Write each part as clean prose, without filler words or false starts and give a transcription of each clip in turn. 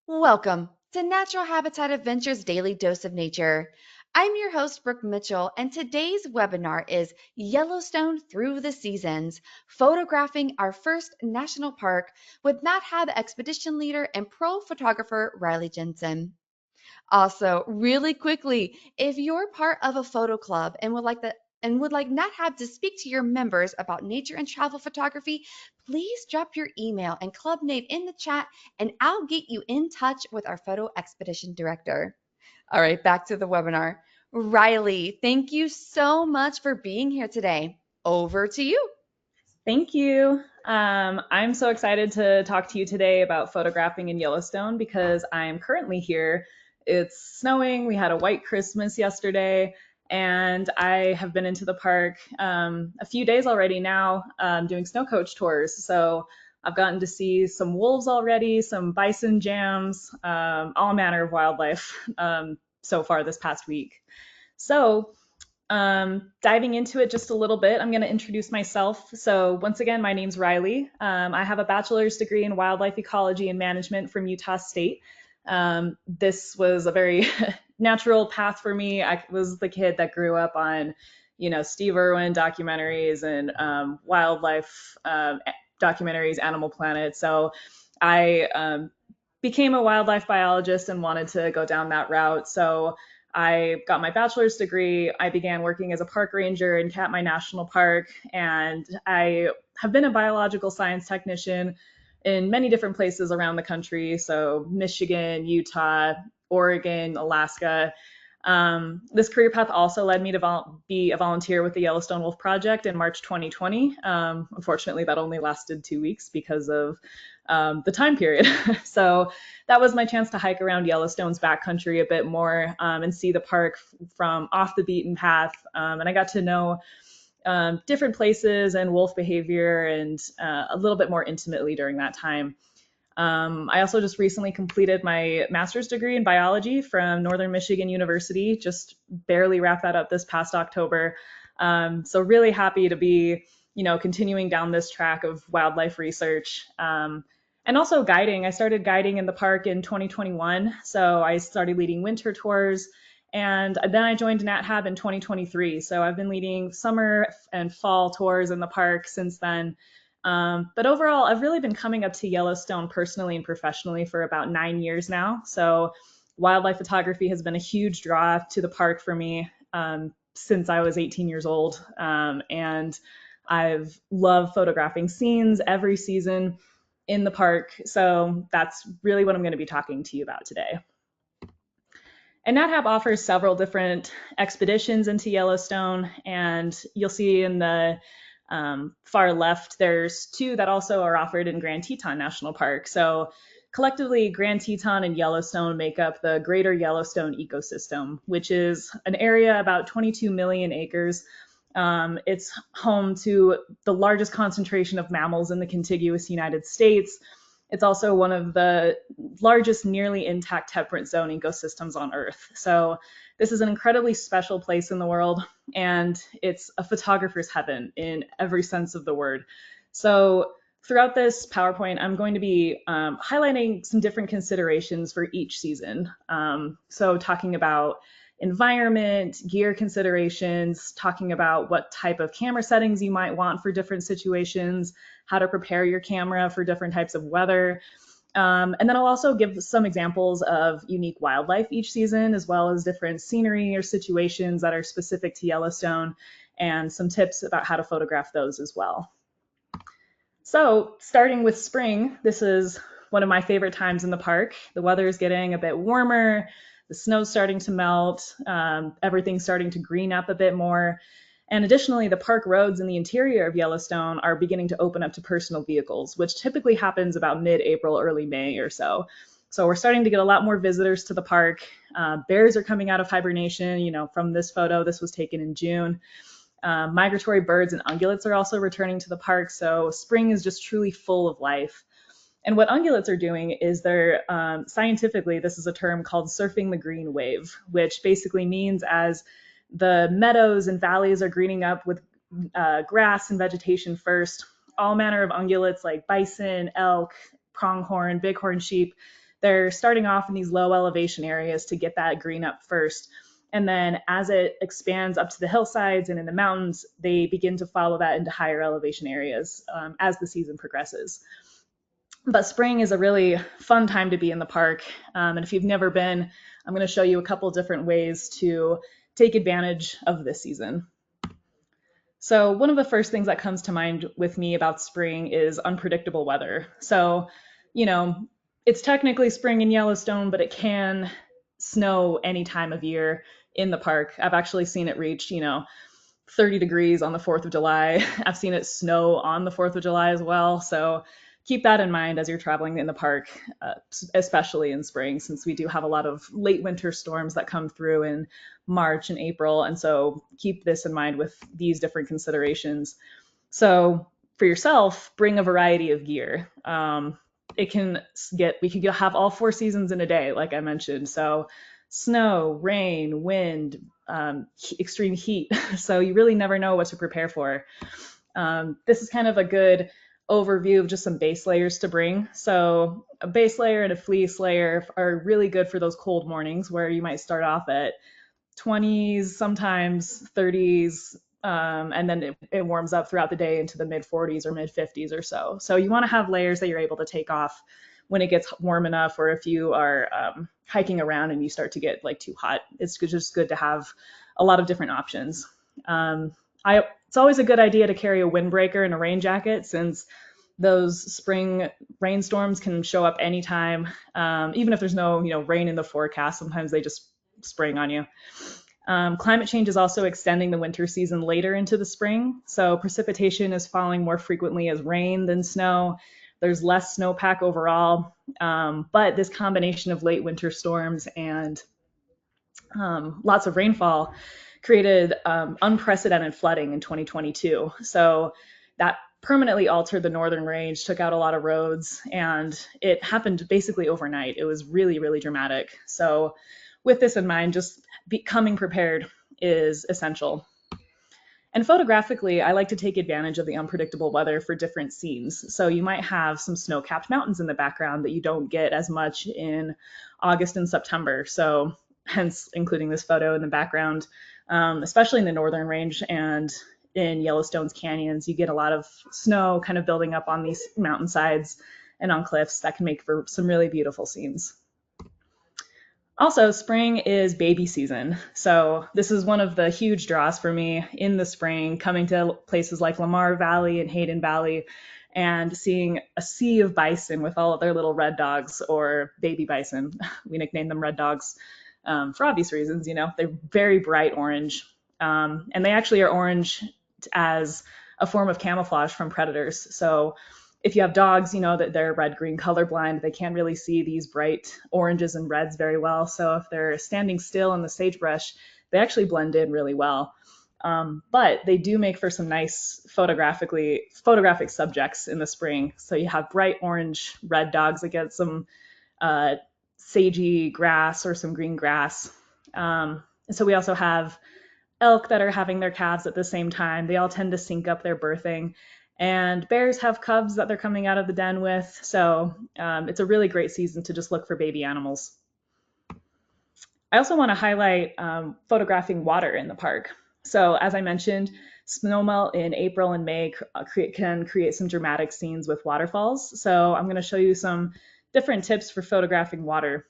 Welcome to Natural Habitat Adventures Daily Dose of Nature. I'm your host, Brooke Mitchell, and today's webinar is Yellowstone Through the Seasons, photographing our first national park with NatHab expedition leader and pro photographer Riley Jensen. Also, really quickly, if you're part of a photo club and would like NatHab to speak to your members about nature and travel photography, please drop your email and club name in the chat and I'll get you in touch with our photo expedition director. All right, back to the webinar. Riley, thank you so much for being here today. Over to you. Thank you. I'm so excited to talk to you today about photographing in Yellowstone because I am currently here. It's snowing. We had a white Christmas yesterday, and I have been into the park a few days already now doing snow coach tours. So I've gotten to see some wolves already, some bison jams, all manner of wildlife so far this past week. So diving into it just a little bit, I'm going to introduce myself. So, once again, my name's Riley. I have a bachelor's degree in wildlife ecology and management from Utah State. This was a very natural path for me. I was the kid that grew up on, Steve Irwin documentaries and wildlife documentaries, Animal Planet. So, I became a wildlife biologist and wanted to go down that route. So I got my bachelor's degree. I began working as a park ranger in Katmai National Park, and I have been a biological science technician in many different places around the country. So Michigan, Utah, Oregon, Alaska. This career path also led me to be a volunteer with the Yellowstone Wolf Project in March 2020. Unfortunately, that only lasted 2 weeks because of the time period. So that was my chance to hike around Yellowstone's backcountry a bit more and see the park from off the beaten path. And I got to know different places and wolf behavior and a little bit more intimately during that time. I also just recently completed my master's degree in biology from Northern Michigan University, just barely wrapped that up this past October. So really happy to be, continuing down this track of wildlife research. And also guiding. I started guiding in the park in 2021. So I started leading winter tours. And then I joined NatHab in 2023. So I've been leading summer and fall tours in the park since then. But overall, I've really been coming up to Yellowstone personally and professionally for about 9 years now. So wildlife photography has been a huge draw to the park for me since I was 18 years old. And I've loved photographing scenes every season in the park. So that's really what I'm going to be talking to you about today. And NatHab offers several different expeditions into Yellowstone, and you'll see in the far left, there's two that also are offered in Grand Teton National Park. So collectively, Grand Teton and Yellowstone make up the Greater Yellowstone ecosystem, which is an area about 22 million acres. It's home to the largest concentration of mammals in the contiguous United States. It's also one of the largest nearly intact temperate zone ecosystems on Earth. So this is an incredibly special place in the world, and it's a photographer's heaven in every sense of the word. So throughout this PowerPoint, I'm going to be highlighting some different considerations for each season. So talking about environment, gear considerations, talking about what type of camera settings you might want for different situations, how to prepare your camera for different types of weather. And then I'll also give some examples of unique wildlife each season, as well as different scenery or situations that are specific to Yellowstone, and some tips about how to photograph those as well. So starting with spring, this is one of my favorite times in the park. The weather is getting a bit warmer, the snow's starting to melt, everything's starting to green up a bit more. And additionally, the park roads in the interior of Yellowstone are beginning to open up to personal vehicles, which typically happens about mid-April, early May or so. So we're starting to get a lot more visitors to the park. Bears are coming out of hibernation. From this photo, this was taken in June. Migratory birds and ungulates are also returning to the park. So spring is just truly full of life. And what ungulates are doing is they're scientifically, this is a term called surfing the green wave, which basically means as the meadows and valleys are greening up with grass and vegetation first, all manner of ungulates like bison, elk, pronghorn, bighorn sheep, they're starting off in these low elevation areas to get that green up first. And then as it expands up to the hillsides and in the mountains, they begin to follow that into higher elevation areas as the season progresses. But spring is a really fun time to be in the park. And if you've never been, I'm going to show you a couple different ways to take advantage of this season. So one of the first things that comes to mind with me about spring is unpredictable weather. So, you know, it's technically spring in Yellowstone, but it can snow any time of year in the park. I've actually seen it reach, 30 degrees on the 4th of July. I've seen it snow on the 4th of July as well. So keep that in mind as you're traveling in the park, especially in spring, since we do have a lot of late winter storms that come through in March and April. And so keep this in mind with these different considerations. So for yourself, bring a variety of gear. We can have all 4 seasons in a day, like I mentioned. So snow, rain, wind, extreme heat. So you really never know what to prepare for. This is kind of a good overview of just some base layers to bring. So a base layer and a fleece layer are really good for those cold mornings where you might start off at 20s, sometimes 30s, and then it warms up throughout the day into the mid 40s or mid 50s or so. So you want to have layers that you're able to take off when it gets warm enough, or if you are hiking around and you start to get like too hot. It's just good to have a lot of different options. It's always a good idea to carry a windbreaker and a rain jacket, since those spring rainstorms can show up anytime. Even if there's no, rain in the forecast, sometimes they just spring on you. Climate change is also extending the winter season later into the spring. So precipitation is falling more frequently as rain than snow. There's less snowpack overall. But this combination of late winter storms and lots of rainfall created unprecedented flooding in 2022. So that permanently altered the northern range, took out a lot of roads, and it happened basically overnight. It was really, really dramatic. So with this in mind, just becoming prepared is essential. And photographically, I like to take advantage of the unpredictable weather for different scenes. So you might have some snow-capped mountains in the background that you don't get as much in August and September. So hence including this photo in the background, especially in the northern range and in Yellowstone's canyons, you get a lot of snow kind of building up on these mountainsides and on cliffs that can make for some really beautiful scenes. Also, spring is baby season. So this is one of the huge draws for me in the spring, coming to places like Lamar Valley and Hayden Valley and seeing a sea of bison with all of their little red dogs, or baby bison. We nickname them red dogs for obvious reasons. They're very bright orange. And they actually are orange as a form of camouflage from predators. So if you have dogs, that they're red-green colorblind, they can't really see these bright oranges and reds very well. So if they're standing still in the sagebrush, they actually blend in really well. But they do make for some nice photographic subjects in the spring. So you have bright orange red dogs against some sagey grass or some green grass. And so we also have elk that are having their calves at the same time. They all tend to sync up their birthing. And bears have cubs that they're coming out of the den with. So it's a really great season to just look for baby animals. I also want to highlight photographing water in the park. So as I mentioned, snowmelt in April and May can create some dramatic scenes with waterfalls. So I'm going to show you some different tips for photographing water.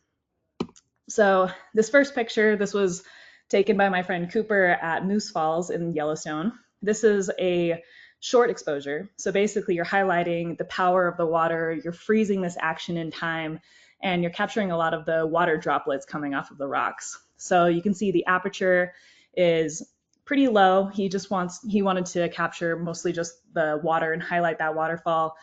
So this first picture, this was taken by my friend Cooper at Moose Falls in Yellowstone. This is a short exposure. So basically you're highlighting the power of the water, you're freezing this action in time, and you're capturing a lot of the water droplets coming off of the rocks. So you can see the aperture is pretty low. He wanted to capture mostly just the water and highlight that waterfall.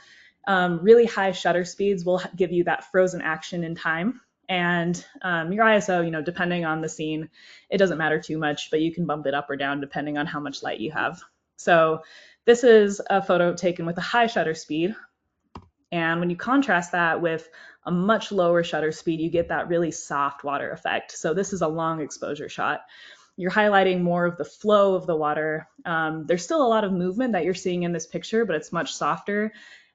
Really high shutter speeds will give you that frozen action in time. And your ISO, depending on the scene, it doesn't matter too much, but you can bump it up or down depending on how much light you have. So this is a photo taken with a high shutter speed. And when you contrast that with a much lower shutter speed, you get that really soft water effect. So this is a long exposure shot. You're highlighting more of the flow of the water. There's still a lot of movement that you're seeing in this picture, but it's much softer.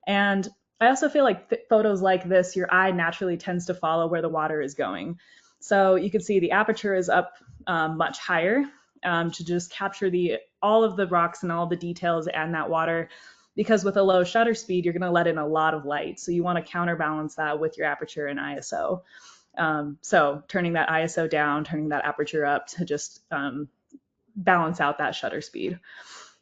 And I also feel like photos like this, your eye naturally tends to follow where the water is going. So you can see the aperture is up much higher to just capture the all of the rocks and all the details and that water. Because with a low shutter speed, you're going to let in a lot of light. So you want to counterbalance that with your aperture and ISO. So turning that ISO down, turning that aperture up to just balance out that shutter speed.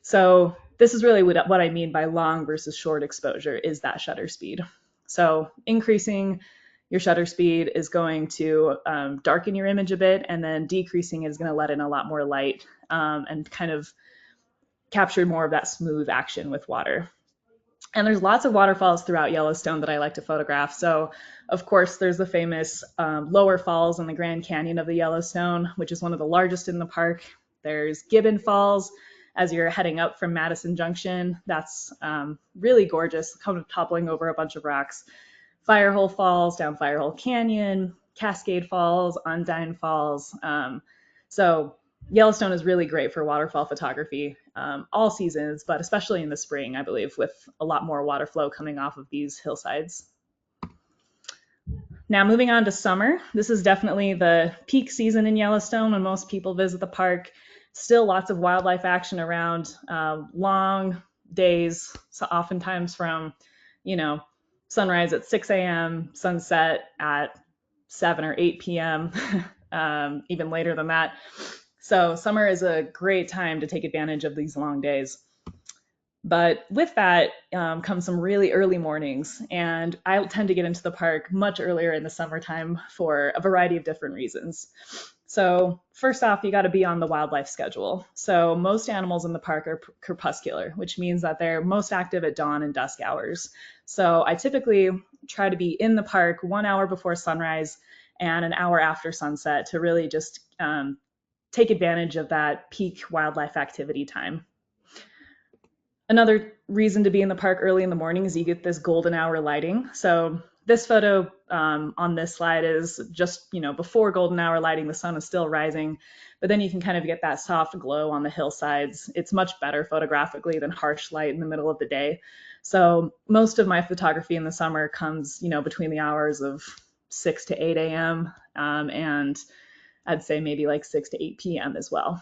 So this is really what I mean by long versus short exposure is that shutter speed. So increasing your shutter speed is going to darken your image a bit, and then decreasing is going to let in a lot more light and kind of capture more of that smooth action with water. And there's lots of waterfalls throughout Yellowstone that I like to photograph. So, of course, there's the famous lower falls in the Grand Canyon of the Yellowstone, which is one of the largest in the park. There's Gibbon Falls as you're heading up from Madison Junction. That's really gorgeous, kind of toppling over a bunch of rocks. Firehole Falls down Firehole Canyon, Cascade Falls, Undine Falls. So Yellowstone is really great for waterfall photography all seasons, but especially in the spring, I believe, with a lot more water flow coming off of these hillsides. Now, moving on to summer, this is definitely the peak season in Yellowstone when most people visit the park. Still lots of wildlife action around, long days, so oftentimes from, you know, sunrise at 6 a.m., sunset at 7 or 8 p.m., even later than that. So summer is a great time to take advantage of these long days. But with that comes some really early mornings, and I tend to get into the park much earlier in the summertime for a variety of different reasons. So first off, you got to be on the wildlife schedule. So most animals in the park are crepuscular, which means that they're most active at dawn and dusk hours. So I typically try to be in the park 1 hour before sunrise and an hour after sunset to really just take advantage of that peak wildlife activity time. Another reason to be in the park early in the morning is you get this golden hour lighting. So this photo on this slide is just, before golden hour lighting, the sun is still rising, but then you can kind of get that soft glow on the hillsides. It's much better photographically than harsh light in the middle of the day. So most of my photography in the summer comes, between the hours of 6 to 8 a.m. And I'd say maybe like 6 to 8 p.m. as well.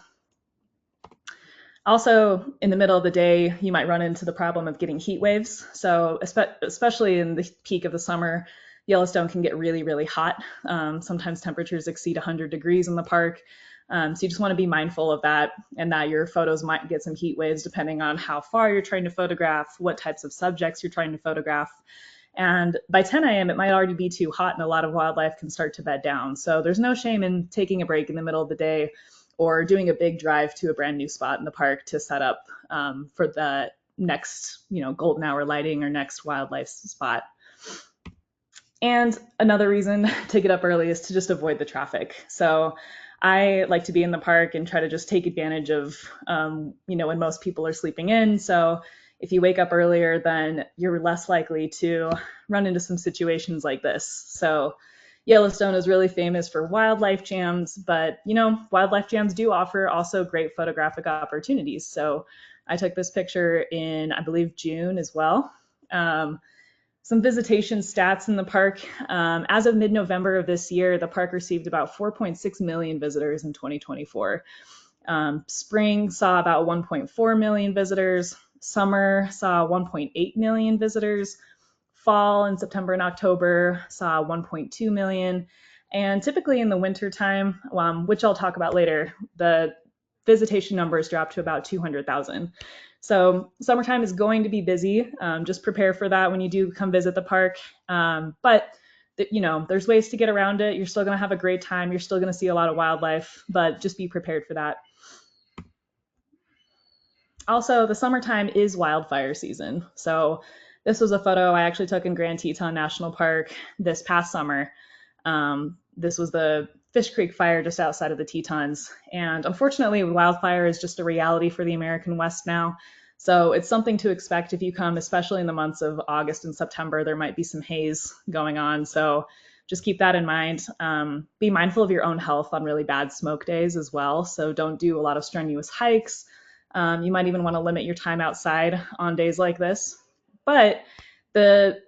Also, in the middle of the day, you might run into the problem of getting heat waves. So especially in the peak of the summer, Yellowstone can get really, really hot. Sometimes temperatures exceed 100 degrees in the park. So you just want to be mindful of that, and that your photos might get some heat waves depending on how far you're trying to photograph, what types of subjects you're trying to photograph. And by 10 a.m., it might already be too hot and a lot of wildlife can start to bed down. So there's no shame in taking a break in the middle of the day or doing a big drive to a brand new spot in the park to set up for the next, golden hour lighting or next wildlife spot. And another reason to get up early is to just avoid the traffic. So I like to be in the park and try to just take advantage of, when most people are sleeping in. So if you wake up earlier, then you're less likely to run into some situations like this. So Yellowstone is really famous for wildlife jams, but wildlife jams do offer also great photographic opportunities. So I took this picture in, I believe, June as well. Some visitation stats in the park. As of mid-November of this year, the park received about 4.6 million visitors in 2024. Spring saw about 1.4 million visitors. Summer saw 1.8 million visitors. Fall in September and October saw 1.2 million. And typically in the winter time, which I'll talk about later, the visitation numbers drop to about 200,000. So summertime is going to be busy. Just prepare for that when you do come visit the park. But there's ways to get around it. You're still going to have a great time. You're still going to see a lot of wildlife, but just be prepared for that. Also, the summertime is wildfire season. So this was a photo I actually took in Grand Teton National Park this past summer. This was the Fish Creek fire just outside of the Tetons. And unfortunately, wildfire is just a reality for the American West now. So it's something to expect if you come, especially in the months of August and September. There might be some haze going on. So just keep that in mind. Be mindful of your own health on really bad smoke days as well. So don't do a lot of strenuous hikes. You might even want to limit your time outside on days like this. But the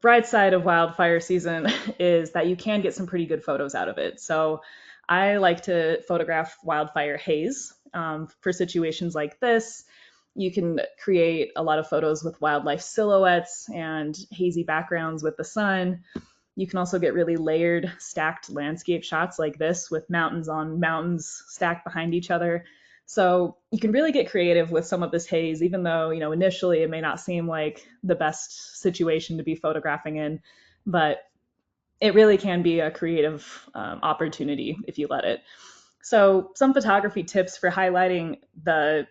bright side of wildfire season is that you can get some pretty good photos out of it. So I like to photograph wildfire haze for situations like this. You can create a lot of photos with wildlife silhouettes and hazy backgrounds with the sun. You can also get really layered, stacked landscape shots like this with mountains on mountains stacked behind each other. So you can really get creative with some of this haze, even though, initially it may not seem like the best situation to be photographing in, but it really can be a creative opportunity if you let it. So some photography tips for highlighting the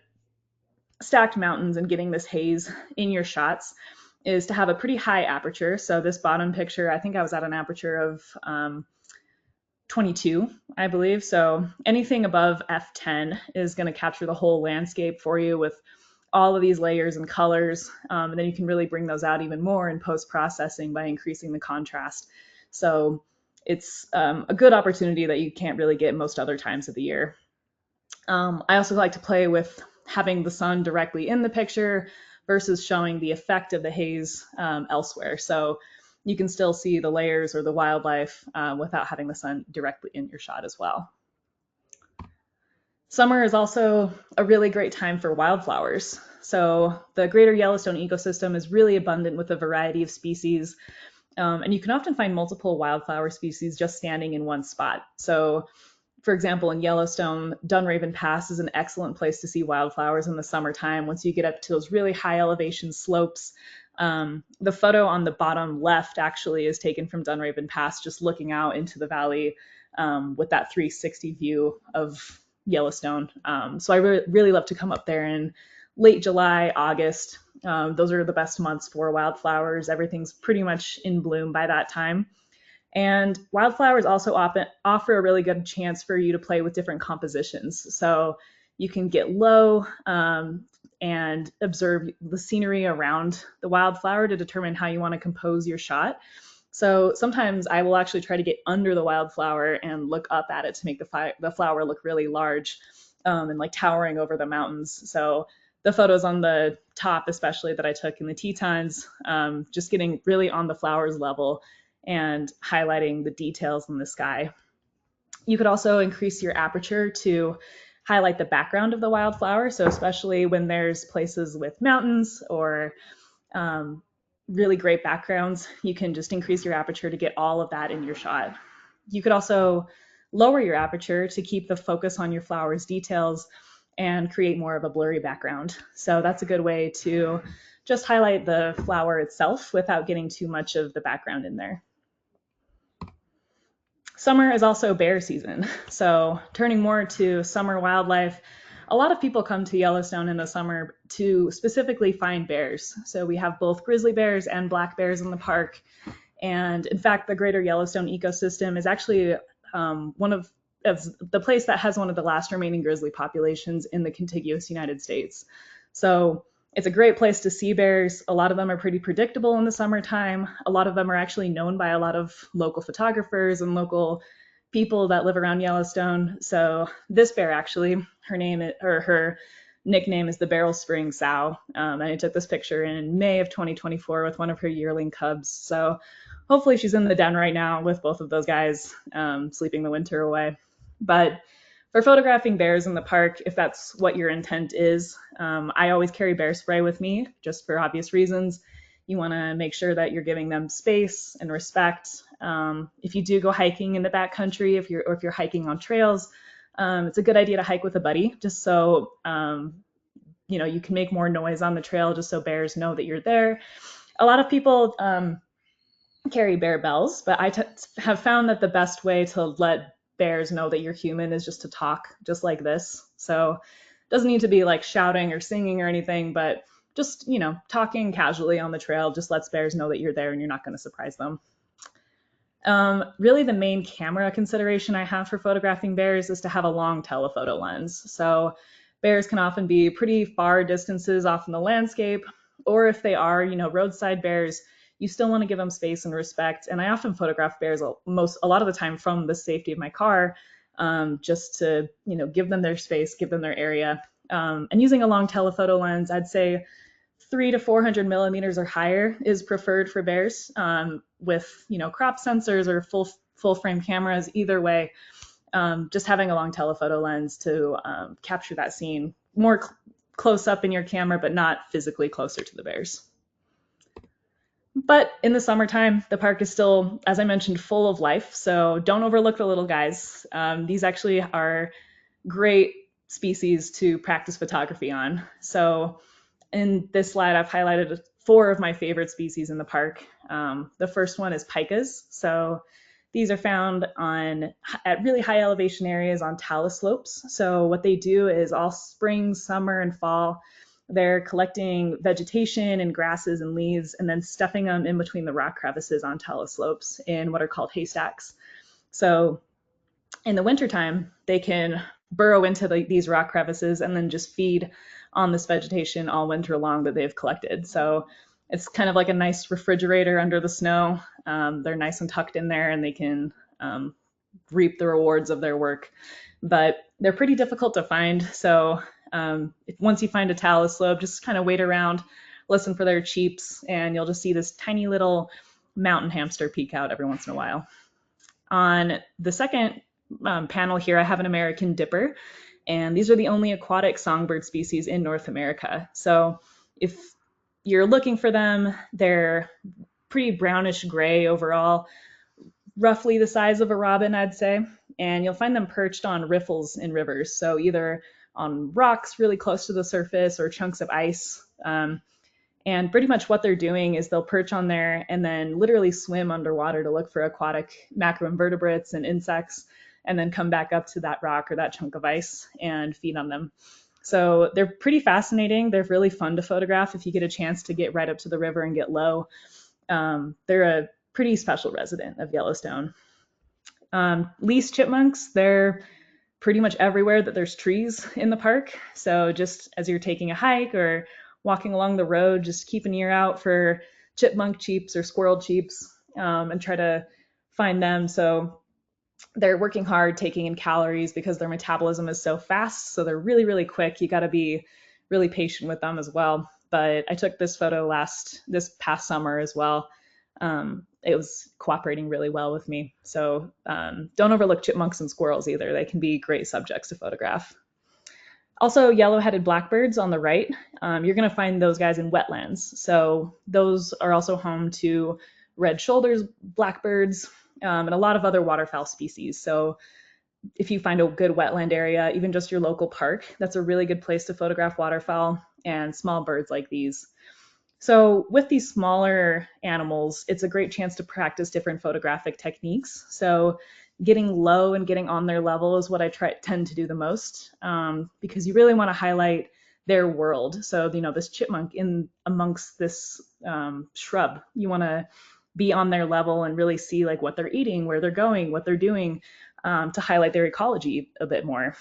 stacked mountains and getting this haze in your shots is to have a pretty high aperture. So this bottom picture, I think I was at an aperture of 22, I believe. So anything above f10 is going to capture the whole landscape for you with all of these layers and colors. And then you can really bring those out even more in post-processing by increasing the contrast. So it's a good opportunity that you can't really get most other times of the year. I also like to play with having the sun directly in the picture versus showing the effect of the haze elsewhere. So you can still see the layers or the wildlife without having the sun directly in your shot as well. Summer is also a really great time for wildflowers. So the greater Yellowstone ecosystem is really abundant with a variety of species. And you can often find multiple wildflower species just standing in one spot. So for example, in Yellowstone, Dunraven Pass is an excellent place to see wildflowers in the summertime once you get up to those really high elevation slopes. The photo on the bottom left actually is taken from Dunraven Pass, just looking out into the valley with that 360 view of Yellowstone. So I really love to come up there in late July, August. Those are the best months for wildflowers. Everything's pretty much in bloom by that time. And wildflowers also often offer a really good chance for you to play with different compositions. So you can get low and observe the scenery around the wildflower to determine how you want to compose your shot. So sometimes I will actually try to get under the wildflower and look up at it to make the flower look really large and like towering over the mountains. So the photos on the top, especially that I took in the Tetons, just getting really on the flower's level and highlighting the details in the sky. You could also increase your aperture to highlight the background of the wildflower. So especially when there's places with mountains or really great backgrounds, you can just increase your aperture to get all of that in your shot. You could also lower your aperture to keep the focus on your flower's details and create more of a blurry background. So that's a good way to just highlight the flower itself without getting too much of the background in there. Summer is also bear season. So turning more to summer wildlife, a lot of people come to Yellowstone in the summer to specifically find bears. So we have both grizzly bears and black bears in the park. And in fact, the greater Yellowstone ecosystem is actually one of the place that has one of the last remaining grizzly populations in the contiguous United States. So it's a great place to see bears. A lot of them are pretty predictable in the summertime. A lot of them are actually known by a lot of local photographers and local people that live around Yellowstone. So this bear actually, her nickname is the Barrel Spring Sow. And I took this picture in May of 2024 with one of her yearling cubs. So hopefully she's in the den right now with both of those guys sleeping the winter away. But for photographing bears in the park, if that's what your intent is, I always carry bear spray with me just for obvious reasons. You want to make sure that you're giving them space and respect. If you do go hiking in the backcountry, if you're hiking on trails, it's a good idea to hike with a buddy, just so you can make more noise on the trail, just so bears know that you're there. A lot of people carry bear bells, but I have found that the best way to let bears know that you're human is just to talk just like this. So it doesn't need to be like shouting or singing or anything, but just, talking casually on the trail just lets bears know that you're there and you're not going to surprise them. Really the main camera consideration I have for photographing bears is to have a long telephoto lens. So bears can often be pretty far distances off in the landscape, or if they are, roadside bears, you still want to give them space and respect. And I often photograph bears a lot of the time from the safety of my car, just to, give them their space, give them their area. And using a long telephoto lens, I'd say 300 to 400 millimeters or higher is preferred for bears, with crop sensors or full frame cameras. Either way, just having a long telephoto lens to capture that scene more close up in your camera, but not physically closer to the bears. But in the summertime, the park is still, as I mentioned, full of life. So don't overlook the little guys. These actually are great species to practice photography on. So in this slide, I've highlighted 4 of my favorite species in the park. The first one is pikas. So these are found at really high elevation areas on talus slopes. So what they do is all spring, summer, and fall, they're collecting vegetation and grasses and leaves and then stuffing them in between the rock crevices on talus slopes in what are called haystacks. So in the wintertime, they can burrow into these rock crevices and then just feed on this vegetation all winter long that they've collected. So it's kind of like a nice refrigerator under the snow. They're nice and tucked in there, and they can reap the rewards of their work. But they're pretty difficult to find. So once you find a talus slope, just kind of wait around, listen for their cheeps, and you'll just see this tiny little mountain hamster peek out every once in a while. On the second panel here, I have an American dipper, and these are the only aquatic songbird species in North America. So if you're looking for them, they're pretty brownish gray overall, roughly the size of a robin, I'd say. And you'll find them perched on riffles in rivers, so either on rocks really close to the surface or chunks of ice. And pretty much what they're doing is they'll perch on there and then literally swim underwater to look for aquatic macroinvertebrates and insects, and then come back up to that rock or that chunk of ice and feed on them. So they're pretty fascinating. They're really fun to photograph if you get a chance to get right up to the river and get low. They're a pretty special resident of Yellowstone. Least chipmunks, they're pretty much everywhere that there's trees in the park. So just as you're taking a hike or walking along the road, just keep an ear out for chipmunk cheeps or squirrel cheeps, and try to find them. So they're working hard taking in calories because their metabolism is so fast. So they're really, really quick. You got to be really patient with them as well. But I took this photo this past summer as well. It was cooperating really well with me. So don't overlook chipmunks and squirrels either. They can be great subjects to photograph. Also, yellow-headed blackbirds on the right. You're going to find those guys in wetlands. So those are also home to red shoulders blackbirds, and a lot of other waterfowl species. So if you find a good wetland area, even just your local park, that's a really good place to photograph waterfowl and small birds like these. So with these smaller animals, it's a great chance to practice different photographic techniques. So getting low and getting on their level is what I tend to do the most, because you really want to highlight their world. So, this chipmunk in amongst this shrub, you want to be on their level and really see like what they're eating, where they're going, what they're doing, to highlight their ecology a bit more.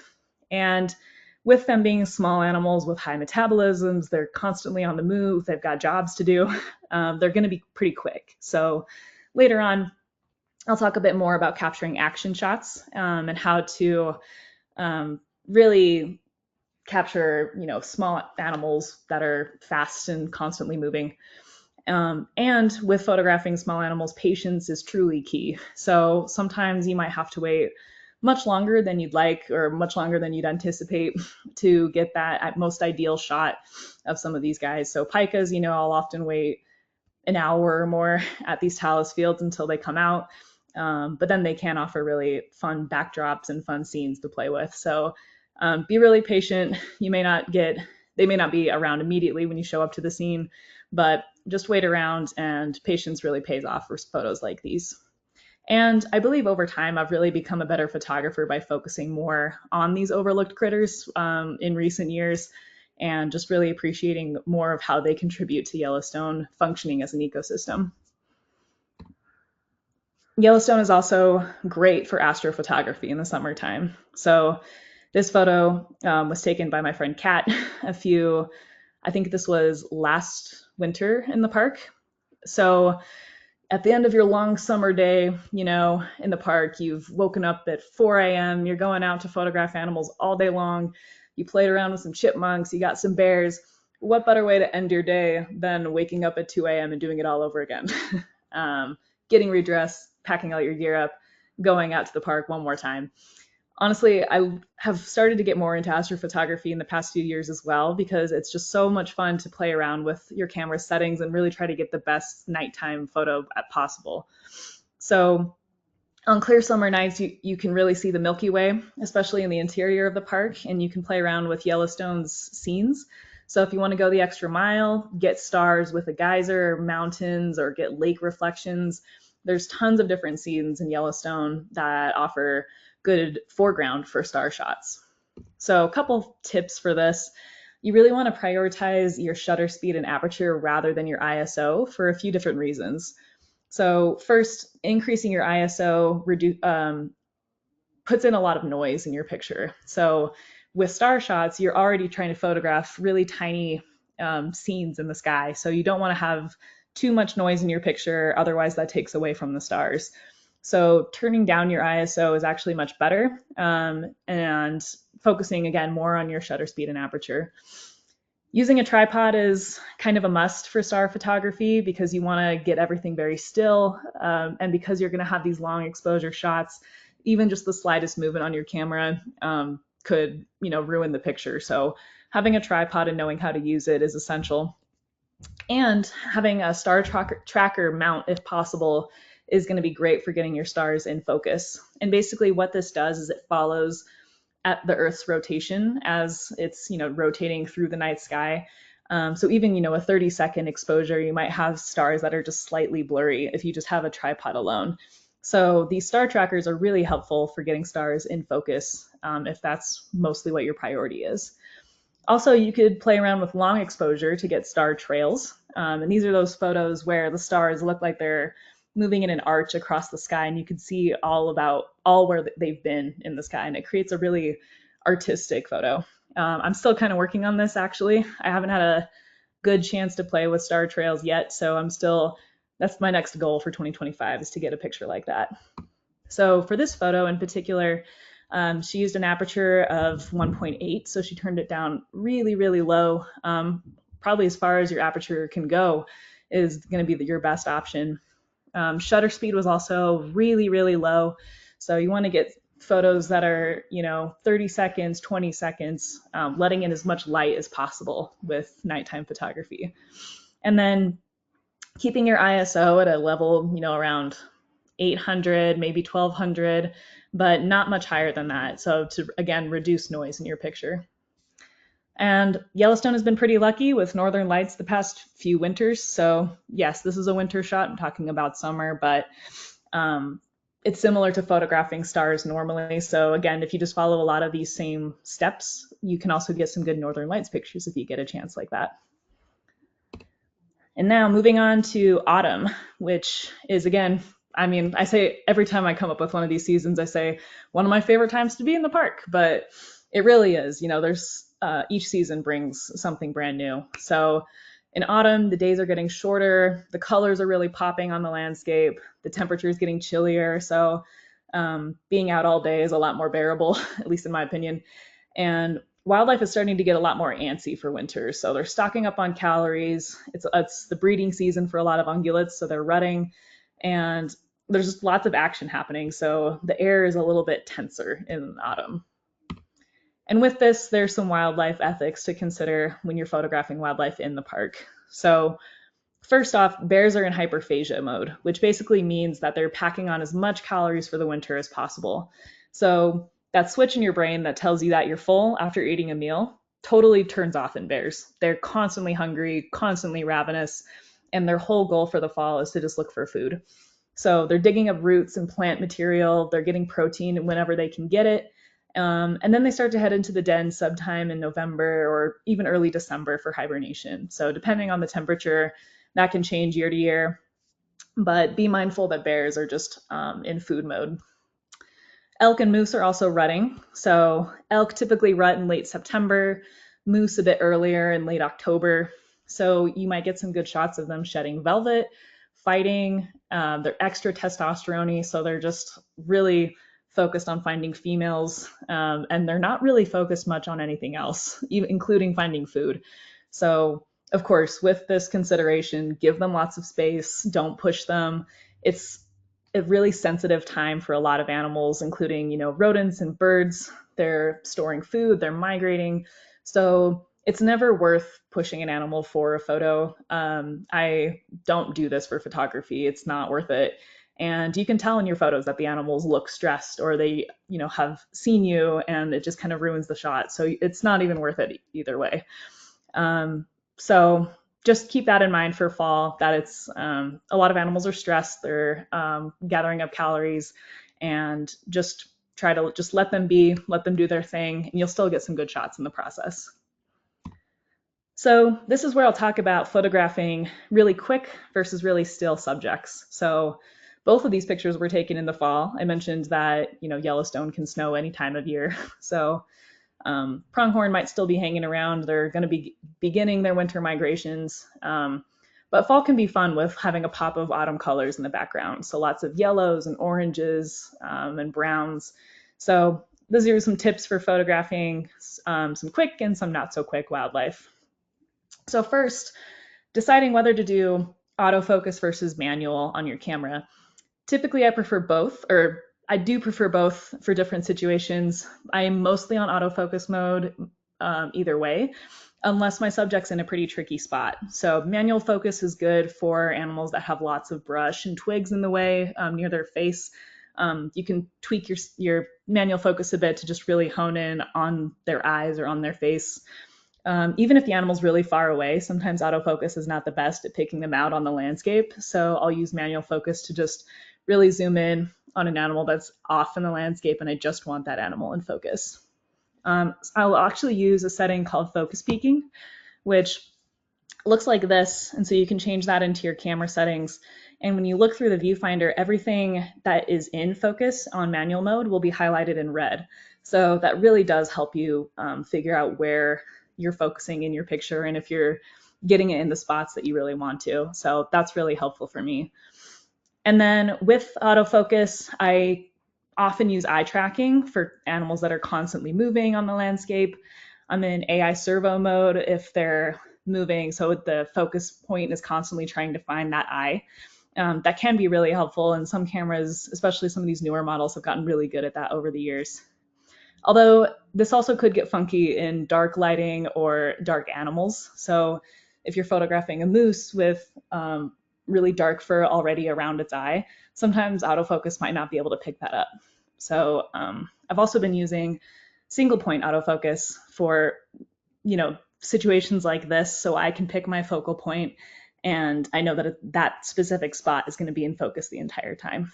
And with them being small animals with high metabolisms, they're constantly on the move, they've got jobs to do, they're going to be pretty quick. So later on, I'll talk a bit more about capturing action shots, and how to really capture, small animals that are fast and constantly moving. And with photographing small animals, patience is truly key. So sometimes you might have to wait much longer than you'd like, or much longer than you'd anticipate, to get that most ideal shot of some of these guys. So pikas, I'll often wait an hour or more at these talus fields until they come out. But then they can offer really fun backdrops and fun scenes to play with. So be really patient. They may not be around immediately when you show up to the scene, but just wait around, and patience really pays off for photos like these. And I believe over time, I've really become a better photographer by focusing more on these overlooked critters in recent years, and just really appreciating more of how they contribute to Yellowstone functioning as an ecosystem. Yellowstone is also great for astrophotography in the summertime. So this photo was taken by my friend Kat I think this was last winter in the park. So at the end of your long summer day, in the park, you've woken up at 4 a.m., you're going out to photograph animals all day long, you played around with some chipmunks, you got some bears. what better way to end your day than waking up at 2 a.m. and doing it all over again? um, Getting redressed, packing all your gear up, going out to the park one more time. Honestly, I have started to get more into astrophotography in the past few years as well, because it's just so much fun to play around with your camera settings and really try to get the best nighttime photo possible. So on clear summer nights, you can really see the Milky Way, especially in the interior of the park, and you can play around with Yellowstone's scenes. So if you want to go the extra mile, get stars with a geyser, or mountains, or get lake reflections, there's tons of different scenes in Yellowstone that offer good foreground for star shots. So a couple tips for this. You really want to prioritize your shutter speed and aperture rather than your ISO for a few different reasons. So first, increasing your ISO puts in a lot of noise in your picture. So with star shots, you're already trying to photograph really tiny scenes in the sky. So you don't want to have too much noise in your picture, otherwise that takes away from the stars. So turning down your ISO is actually much better, and focusing again more on your shutter speed and aperture. Using a tripod is kind of a must for star photography because you want to get everything very still, and because you're going to have these long exposure shots, even just the slightest movement on your camera could, ruin the picture. So having a tripod and knowing how to use it is essential. And having a star tracker mount, if possible, is going to be great for getting your stars in focus. And basically what this does is it follows at the Earth's rotation as it's, rotating through the night sky. So even, a 30-second exposure, you might have stars that are just slightly blurry if you just have a tripod alone. So these star trackers are really helpful for getting stars in focus, if that's mostly what your priority is. Also, you could play around with long exposure to get star trails. And these are those photos where the stars look like they're moving in an arch across the sky, and you can see all where they've been in the sky, and it creates a really artistic photo. I'm still kind of working on this, actually. I haven't had a good chance to play with star trails yet, so that's my next goal for 2025, is to get a picture like that. So for this photo in particular, she used an aperture of 1.8, so she turned it down really, really low. Probably as far as your aperture can go is going to be your best option. Shutter speed was also really, really low. So you want to get photos that are, 30 seconds, 20 seconds, letting in as much light as possible with nighttime photography. And then keeping your ISO at a level, around 800, maybe 1200, but not much higher than that. So to, again, reduce noise in your picture. And Yellowstone has been pretty lucky with northern lights the past few winters. So yes, this is a winter shot. I'm talking about summer, but it's similar to photographing stars normally. So again, if you just follow a lot of these same steps, you can also get some good northern lights pictures if you get a chance like that. And now moving on to autumn, which is, again, I say every time I come up with one of these seasons, I say one of my favorite times to be in the park, but it really is. There's each season brings something brand new. So in autumn, the days are getting shorter, the colors are really popping on the landscape, the temperature is getting chillier. So being out all day is a lot more bearable, at least in my opinion. And wildlife is starting to get a lot more antsy for winter. So they're stocking up on calories. It's the breeding season for a lot of ungulates, so they're rutting, and there's just lots of action happening. So the air is a little bit tenser in autumn. And with this, there's some wildlife ethics to consider when you're photographing wildlife in the park. So first off, bears are in hyperphagia mode, which basically means that they're packing on as much calories for the winter as possible. So that switch in your brain that tells you that you're full after eating a meal totally turns off in bears. They're constantly hungry, constantly ravenous, and their whole goal for the fall is to just look for food. So they're digging up roots and plant material, they're getting protein whenever they can get it, and then they start to head into the den sometime in November or even early December for hibernation. So depending on the temperature, that can change year to year, but be mindful that bears are just in food mode. Elk and moose are also rutting. So elk typically rut in late September, moose a bit earlier in late October. So you might get some good shots of them shedding velvet, fighting. They're extra testosterone-y, so they're just really focused on finding females, and they're not really focused much on anything else, including finding food. So, of course, with this consideration, give them lots of space, don't push them. It's a really sensitive time for a lot of animals, including, rodents and birds. They're storing food, they're migrating. So it's never worth pushing an animal for a photo. I don't do this for photography. It's not worth it. And you can tell in your photos that the animals look stressed or they, have seen you and it just kind of ruins the shot. So it's not even worth it either way. So just keep that in mind for fall, that it's a lot of animals are stressed, they're gathering up calories, and just try to just let them be, let them do their thing, and you'll still get some good shots in the process. So this is where I'll talk about photographing really quick versus really still subjects. So both of these pictures were taken in the fall. I mentioned that, Yellowstone can snow any time of year. So pronghorn might still be hanging around. They're going to be beginning their winter migrations. But fall can be fun with having a pop of autumn colors in the background. So lots of yellows and oranges and browns. So those are some tips for photographing some quick and some not so quick wildlife. So first, deciding whether to do autofocus versus manual on your camera. Typically, I prefer both, or I do prefer both for different situations. I am mostly on autofocus mode either way, unless my subject's in a pretty tricky spot. So manual focus is good for animals that have lots of brush and twigs in the way near their face. You can tweak your manual focus a bit to just really hone in on their eyes or on their face. Even if the animal's really far away, sometimes autofocus is not the best at picking them out on the landscape. So I'll use manual focus to just really zoom in on an animal that's off in the landscape and I just want that animal in focus. I'll actually use a setting called focus peaking, which looks like this. And so you can change that into your camera settings. And when you look through the viewfinder, everything that is in focus on manual mode will be highlighted in red. So that really does help you figure out where you're focusing in your picture and if you're getting it in the spots that you really want to. So that's really helpful for me. And then with autofocus, I often use eye tracking for animals that are constantly moving on the landscape. I'm in AI servo mode if they're moving, so the focus point is constantly trying to find that eye. That can be really helpful, and some cameras, especially some of these newer models, have gotten really good at that over the years. Although this also could get funky in dark lighting or dark animals. So if you're photographing a moose with really dark fur already around its eye, sometimes autofocus might not be able to pick that up. So I've also been using single point autofocus for, situations like this, so I can pick my focal point and I know that that specific spot is going to be in focus the entire time.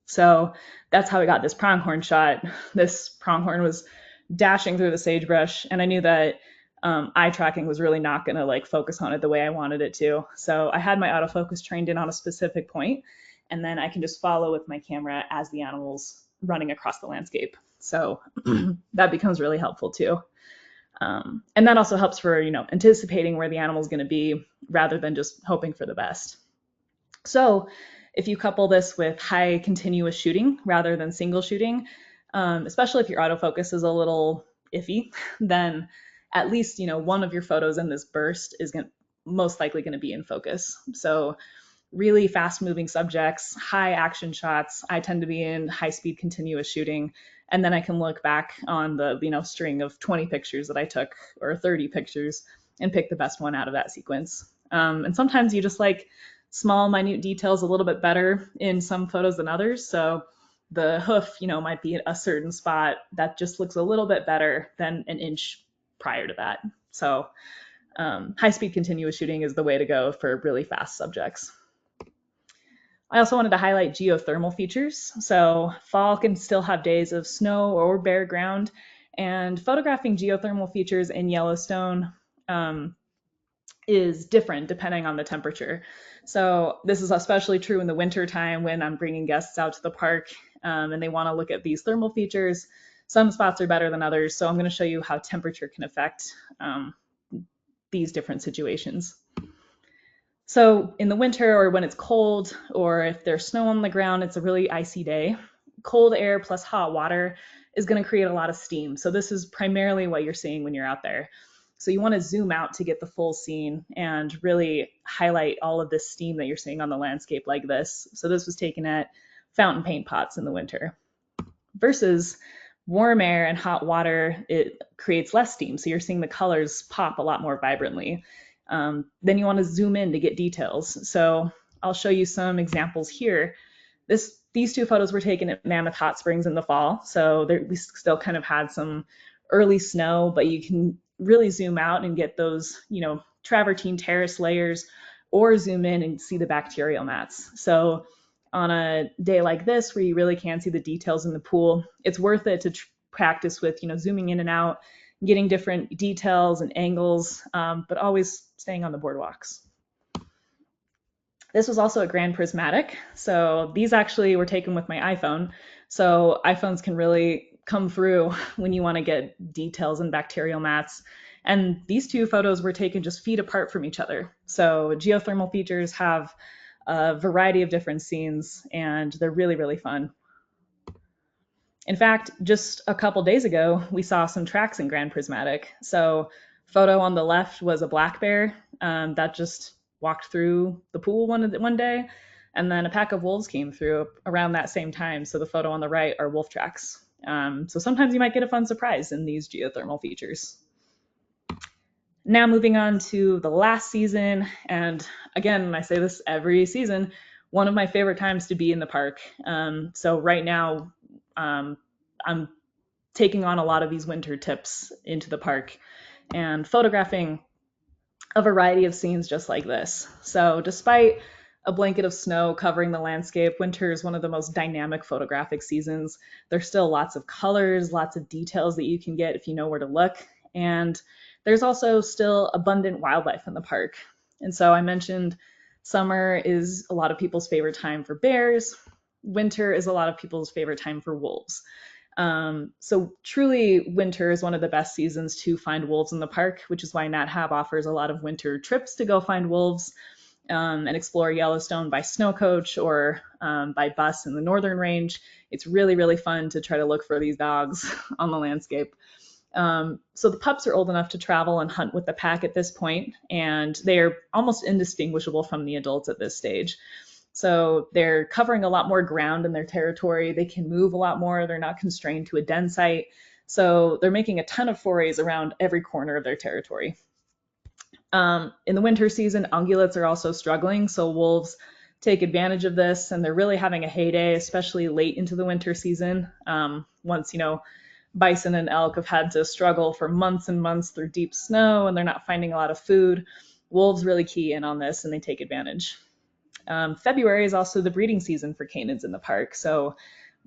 So that's how I got this pronghorn shot. This pronghorn was dashing through the sagebrush, and I knew that eye tracking was really not going to focus on it the way I wanted it to. So I had my autofocus trained in on a specific point, and then I can just follow with my camera as the animal's running across the landscape. So that becomes really helpful too. And that also helps for anticipating where the animal's going to be rather than just hoping for the best. So if you couple this with high continuous shooting rather than single shooting, especially if your autofocus is a little iffy, then at least one of your photos in this burst is most likely going to be in focus. So really fast moving subjects, high action shots, I tend to be in high speed continuous shooting, and then I can look back on the string of 20 pictures that I took or 30 pictures and pick the best one out of that sequence. And sometimes you just like small minute details a little bit better in some photos than others. So the hoof, might be a certain spot that just looks a little bit better than an inch prior to that. So high-speed continuous shooting is the way to go for really fast subjects. I also wanted to highlight geothermal features. So fall can still have days of snow or bare ground, and photographing geothermal features in Yellowstone is different depending on the temperature. So this is especially true in the winter time when I'm bringing guests out to the park and they want to look at these thermal features. Some spots are better than others, so I'm going to show you how temperature can affect these different situations. So in the winter or when it's cold or if there's snow on the ground, it's a really icy day. Cold air plus hot water is going to create a lot of steam. So this is primarily what you're seeing when you're out there. So you want to zoom out to get the full scene and really highlight all of this steam that you're seeing on the landscape like this. So this was taken at fountain paint pots in the winter versus warm air and hot water. It creates less steam. So you're seeing the colors pop a lot more vibrantly. Then you want to zoom in to get details. So I'll show you some examples here. These two photos were taken at Mammoth Hot Springs in the fall. So we still kind of had some early snow, but you can really zoom out and get those, travertine terrace layers, or zoom in and see the bacterial mats. So on a day like this where you really can't see the details in the pool, it's worth it to practice with, zooming in and out, getting different details and angles, but always staying on the boardwalks. This was also a Grand Prismatic. So these actually were taken with my iPhone. So iPhones can really come through when you want to get details and bacterial mats. And these two photos were taken just feet apart from each other. So geothermal features have a variety of different scenes, and they're really, really fun. In fact, just a couple days ago, we saw some tracks in Grand Prismatic. So photo on the left was a black bear that just walked through the pool one day, and then a pack of wolves came through around that same time. So the photo on the right are wolf tracks. So sometimes you might get a fun surprise in these geothermal features. Now moving on to the last season, and again, I say this every season, one of my favorite times to be in the park. So right now, I'm taking on a lot of these winter tips into the park and photographing a variety of scenes just like this. So despite a blanket of snow covering the landscape, winter is one of the most dynamic photographic seasons. There's still lots of colors, lots of details that you can get if you know where to look. And there's also still abundant wildlife in the park. And so I mentioned summer is a lot of people's favorite time for bears. Winter is a lot of people's favorite time for wolves. So truly, winter is one of the best seasons to find wolves in the park, which is why Nat Hab offers a lot of winter trips to go find wolves and explore Yellowstone by snow coach or by bus in the northern range. It's really, really fun to try to look for these dogs on the landscape. So the pups are old enough to travel and hunt with the pack at this point, and they are almost indistinguishable from the adults at this stage. So they're covering a lot more ground in their territory. They can move a lot more. They're not constrained to a den site. So they're making a ton of forays around every corner of their territory. In the winter season, ungulates are also struggling. So wolves take advantage of this, and they're really having a heyday, especially late into the winter season. Once, bison and elk have had to struggle for months and months through deep snow, and they're not finding a lot of food. Wolves really key in on this, and they take advantage. February is also the breeding season for canids in the park. So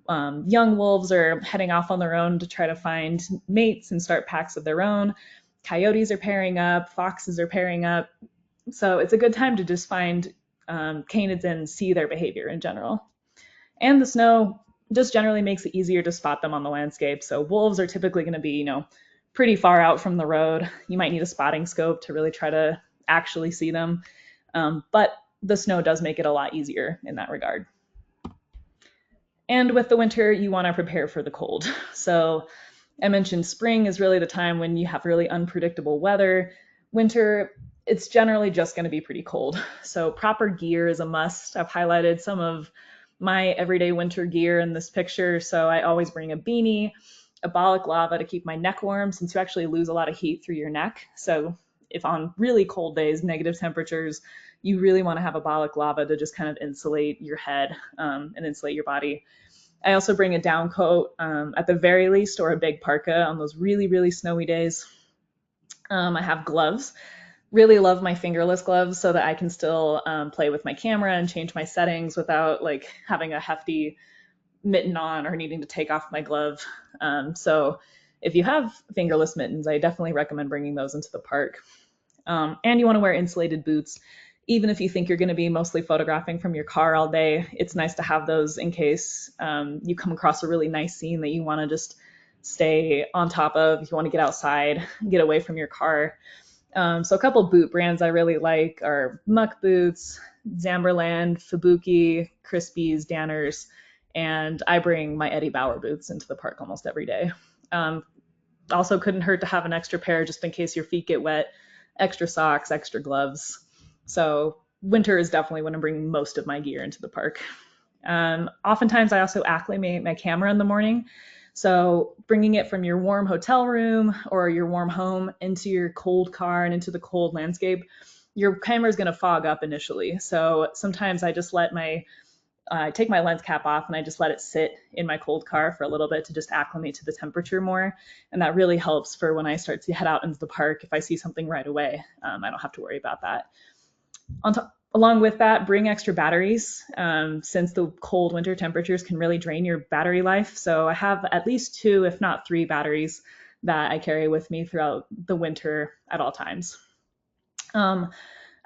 young wolves are heading off on their own to try to find mates and start packs of their own. Coyotes are pairing up, foxes are pairing up. So it's a good time to just find canids and see their behavior in general. And the snow just generally makes it easier to spot them on the landscape. So wolves are typically going to be, pretty far out from the road. You might need a spotting scope to really try to actually see them. But the snow does make it a lot easier in that regard. And with the winter, you want to prepare for the cold. So I mentioned spring is really the time when you have really unpredictable weather. Winter, it's generally just going to be pretty cold. So proper gear is a must. I've highlighted some of my everyday winter gear in this picture. So I always bring a beanie, a balaclava to keep my neck warm, since you actually lose a lot of heat through your neck. So if on really cold days, negative temperatures, you really want to have a balaclava to just kind of insulate your head and insulate your body. I also bring a down coat at the very least, or a big parka on those really, really snowy days. I have gloves. Really love my fingerless gloves so that I can still play with my camera and change my settings without having a hefty mitten on or needing to take off my glove. So if you have fingerless mittens, I definitely recommend bringing those into the park. And you want to wear insulated boots. Even if you think you're going to be mostly photographing from your car all day, it's nice to have those in case you come across a really nice scene that you want to just stay on top of. If you want to get outside, get away from your car. So a couple boot brands I really like are Muck Boots, Zamberland, Fubuki, Crispies, Danners, and I bring my Eddie Bauer boots into the park almost every day. Also couldn't hurt to have an extra pair just in case your feet get wet, extra socks, extra gloves. So winter is definitely when I'm bringing most of my gear into the park. Oftentimes, I also acclimate my camera in the morning. So bringing it from your warm hotel room or your warm home into your cold car and into the cold landscape, your camera is going to fog up initially. So sometimes I just let my take my lens cap off and I just let it sit in my cold car for a little bit to just acclimate to the temperature more. And that really helps for when I start to head out into the park. If I see something right away, I don't have to worry about that. Along with that, bring extra batteries since the cold winter temperatures can really drain your battery life. So I have at least 2, if not 3 batteries that I carry with me throughout the winter at all times.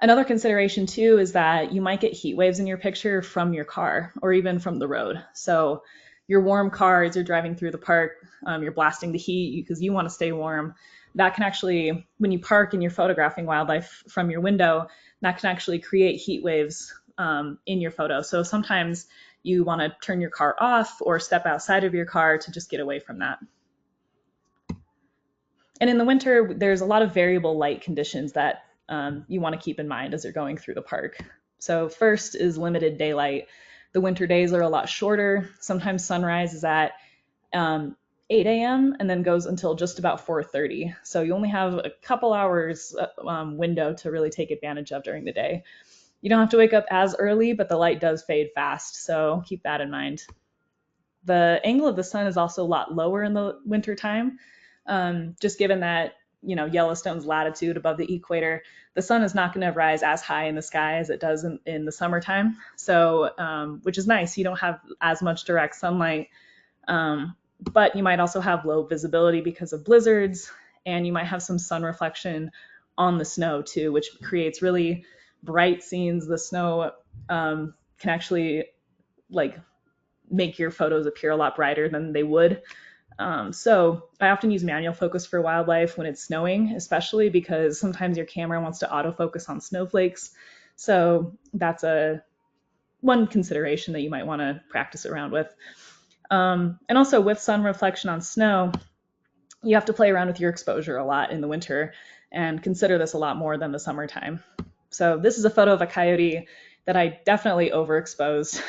Another consideration too is that you might get heat waves in your picture from your car or even from the road. So your warm car, as you're driving through the park, you're blasting the heat because you want to stay warm. That can actually, when you park and you're photographing wildlife from your window, that can actually create heat waves in your photo. So sometimes you want to turn your car off or step outside of your car to just get away from that. And in the winter, there's a lot of variable light conditions that you want to keep in mind as you're going through the park. So first is limited daylight. The winter days are a lot shorter. Sometimes sunrise is at 8 a.m. and then goes until just about 4:30. So you only have a couple hours window to really take advantage of during the day. You don't have to wake up as early, but the light does fade fast. So keep that in mind. The angle of the sun is also a lot lower in the winter time, just given that Yellowstone's latitude above the equator, the sun is not going to rise as high in the sky as it does in the summertime. So, which is nice. You don't have as much direct sunlight, but you might also have low visibility because of blizzards, and you might have some sun reflection on the snow too, which creates really bright scenes. The snow can actually make your photos appear a lot brighter than they would. So I often use manual focus for wildlife when it's snowing, especially because sometimes your camera wants to autofocus on snowflakes. So that's one consideration that you might want to practice around with. And also with sun reflection on snow, you have to play around with your exposure a lot in the winter and consider this a lot more than the summertime. So this is a photo of a coyote that I definitely overexposed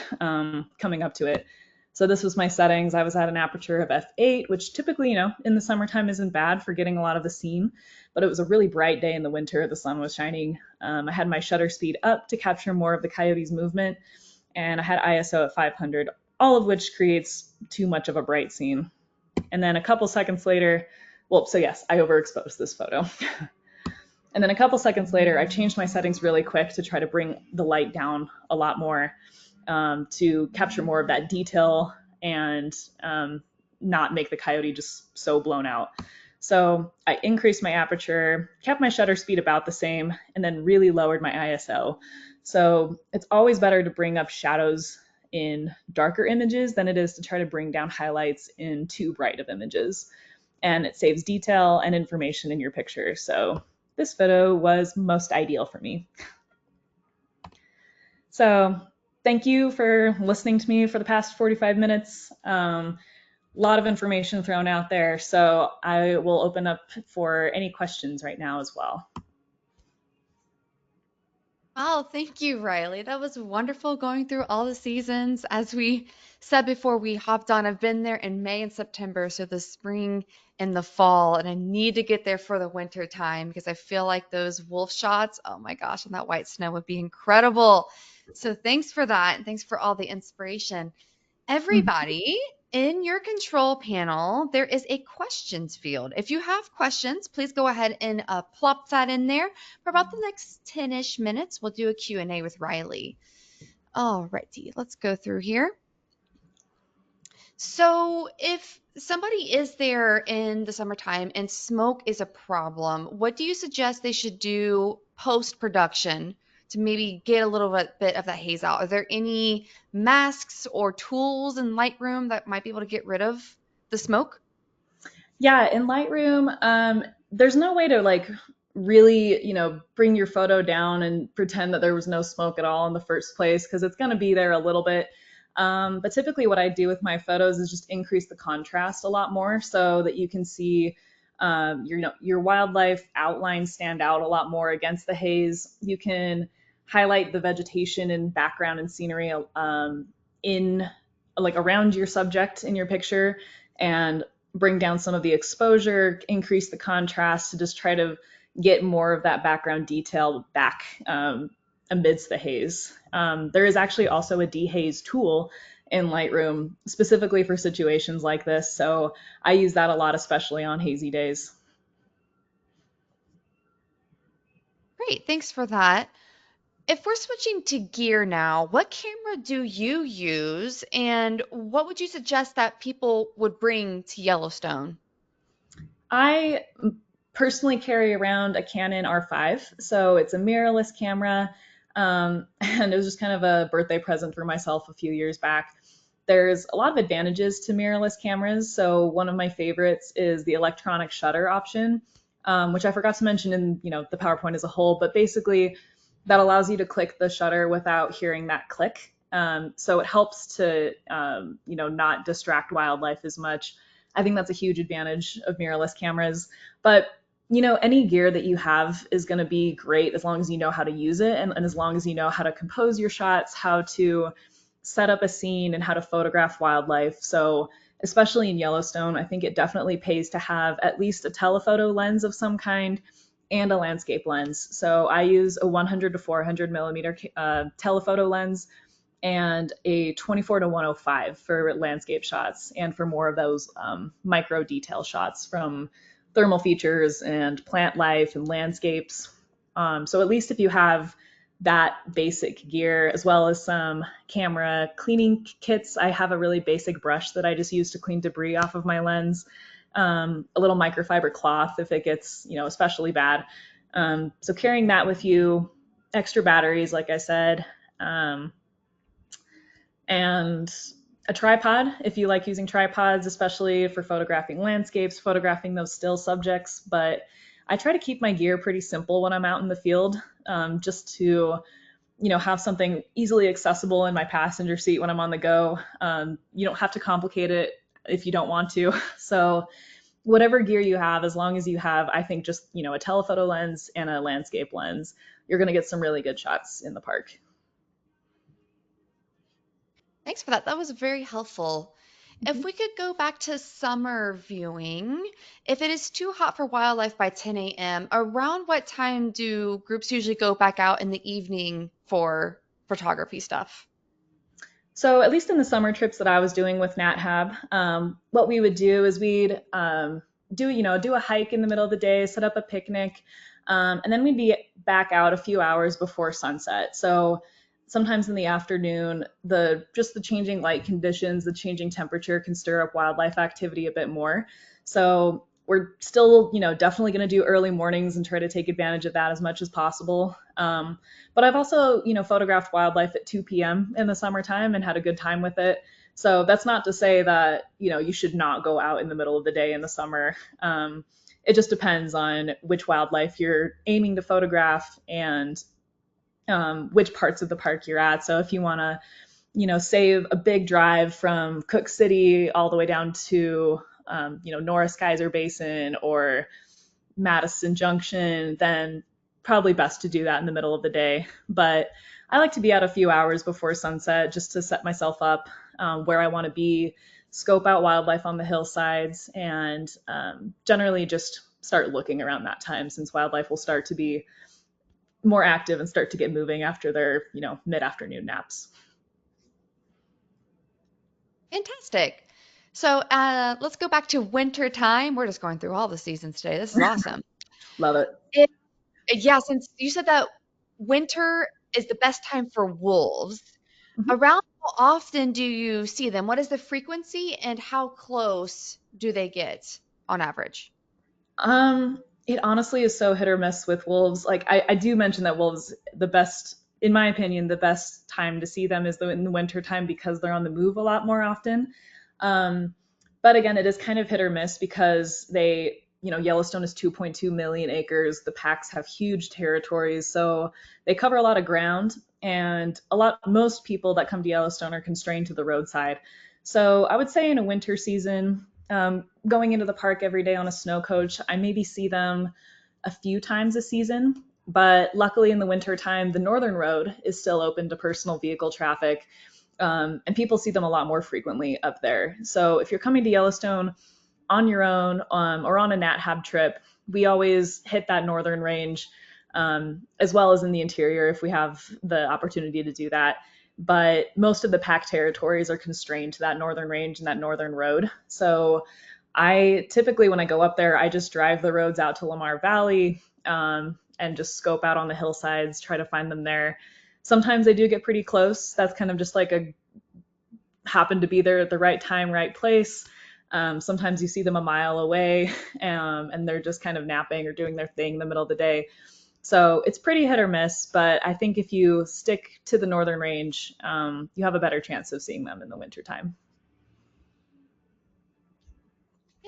coming up to it. So this was my settings. I was at an aperture of f8, which typically, in the summertime isn't bad for getting a lot of the scene, but it was a really bright day in the winter. The sun was shining. I had my shutter speed up to capture more of the coyote's movement, and I had ISO at 500, all of which creates too much of a bright scene. And then a couple seconds later, so yes, I overexposed this photo. And then a couple seconds later, I changed my settings really quick to try to bring the light down a lot more to capture more of that detail and not make the coyote just so blown out. So I increased my aperture, kept my shutter speed about the same, and then really lowered my ISO. So it's always better to bring up shadows in darker images than it is to try to bring down highlights in too bright of images. And it saves detail and information in your picture. So this photo was most ideal for me. So thank you for listening to me for the past 45 minutes. A lot of information thrown out there. So I will open up for any questions right now as well. Oh, thank you, Riley. That was wonderful going through all the seasons. As we said before we hopped on, I've been there in May and September, so the spring and the fall, and I need to get there for the winter time because I feel like those wolf shots, oh my gosh, and that white snow would be incredible. So thanks for that, and thanks for all the inspiration. Everybody, in your control panel, there is a questions field. If you have questions, please go ahead and plop that in there. For about the next 10-ish minutes, we'll do a Q&A with Riley. All righty, let's go through here. So if somebody is there in the summertime and smoke is a problem, what do you suggest they should do post-production to maybe get a little bit of that haze out? Are there any masks or tools in Lightroom that might be able to get rid of the smoke? Yeah, in Lightroom, there's no way to really, bring your photo down and pretend that there was no smoke at all in the first place because it's going to be there a little bit. But typically what I do with my photos is just increase the contrast a lot more so that you can see your wildlife outlines stand out a lot more against the haze. You can highlight the vegetation and background and scenery in like around your subject in your picture and bring down some of the exposure, increase the contrast to just try to get more of that background detail back amidst the haze. There is actually also a dehaze tool in Lightroom specifically for situations like this. So I use that a lot, especially on hazy days. Great, thanks for that. If we're switching to gear now, what camera do you use and what would you suggest that people would bring to Yellowstone? I personally carry around a Canon R5, so it's a mirrorless camera, and it was just kind of a birthday present for myself a few years back. There's a lot of advantages to mirrorless cameras. So one of my favorites is the electronic shutter option, which I forgot to mention in the PowerPoint as a whole. But basically, that allows you to click the shutter without hearing that click. So it helps to not distract wildlife as much. I think that's a huge advantage of mirrorless cameras. But any gear that you have is going to be great as long as you know how to use it and as long as you know how to compose your shots, how to set up a scene, and how to photograph wildlife. So, especially in Yellowstone, I think it definitely pays to have at least a telephoto lens of some kind and a landscape lens. So, I use a 100 to 400 millimeter telephoto lens and a 24 to 105 for landscape shots and for more of those micro detail shots from thermal features and plant life and landscapes. So at least if you have that basic gear as well as some camera cleaning kits, I have a really basic brush that I just use to clean debris off of my lens, a little microfiber cloth if it gets especially bad. So carrying that with you, extra batteries, like I said, and a tripod if you like using tripods, especially for photographing landscapes, photographing those still subjects. But I try to keep my gear pretty simple when I'm out in the field, just to have something easily accessible in my passenger seat when I'm on the go. You don't have to complicate it if you don't want to. So whatever gear you have, as long as you have, I think, just a telephoto lens and a landscape lens, you're going to get some really good shots in the park. Thanks for that. That was very helpful. If we could go back to summer viewing, if it is too hot for wildlife by 10 a.m., around what time do groups usually go back out in the evening for photography stuff? So at least in the summer trips that I was doing with NatHab, what we would do is we'd do a hike in the middle of the day, set up a picnic, and then we'd be back out a few hours before sunset. So sometimes in the afternoon, the changing light conditions, the changing temperature can stir up wildlife activity a bit more. So we're still, definitely going to do early mornings and try to take advantage of that as much as possible. But I've also, photographed wildlife at 2 p.m. in the summertime and had a good time with it. So that's not to say that, you should not go out in the middle of the day in the summer. It just depends on which wildlife you're aiming to photograph and which parts of the park you're at. So if you want to, save a big drive from Cook City all the way down to, Norris Geyser Basin or Madison Junction, then probably best to do that in the middle of the day. But I like to be out a few hours before sunset just to set myself up where I want to be, scope out wildlife on the hillsides, and generally just start looking around that time since wildlife will start to be more active and start to get moving after their, mid-afternoon naps. Fantastic. So let's go back to winter time. We're just going through all the seasons today. This is awesome. Love it. It, yeah, since you said that winter is the best time for wolves, Mhm. around how often do you see them? What is the frequency and how close do they get on average? It honestly is so hit or miss with wolves. Like I do mention that wolves, the best, in my opinion, the best time to see them is in the winter time because they're on the move a lot more often. Um, but again, it is kind of hit or miss because Yellowstone is 2.2 million acres. The packs have huge territories, so they cover a lot of ground, and most people that come to Yellowstone are constrained to the roadside. So I would say in a winter season, Going into the park every day on a snow coach, I maybe see them a few times a season. But luckily, in the wintertime, the Northern Road is still open to personal vehicle traffic, and people see them a lot more frequently up there. So if you're coming to Yellowstone on your own, or on a Nat Hab trip, we always hit that northern range, as well as in the interior if we have the opportunity to do that. But most of the pack territories are constrained to that northern range and that northern road. So I typically, when I go up there, I just drive the roads out to Lamar Valley, and just scope out on the hillsides, try to find them there. Sometimes they do get pretty close. That's kind of just like a happen to be there at the right time, right place. Sometimes you see them a mile away, and they're just kind of napping or doing their thing in the middle of the day. So it's pretty hit or miss, but I think if you stick to the northern range, you have a better chance of seeing them in the wintertime.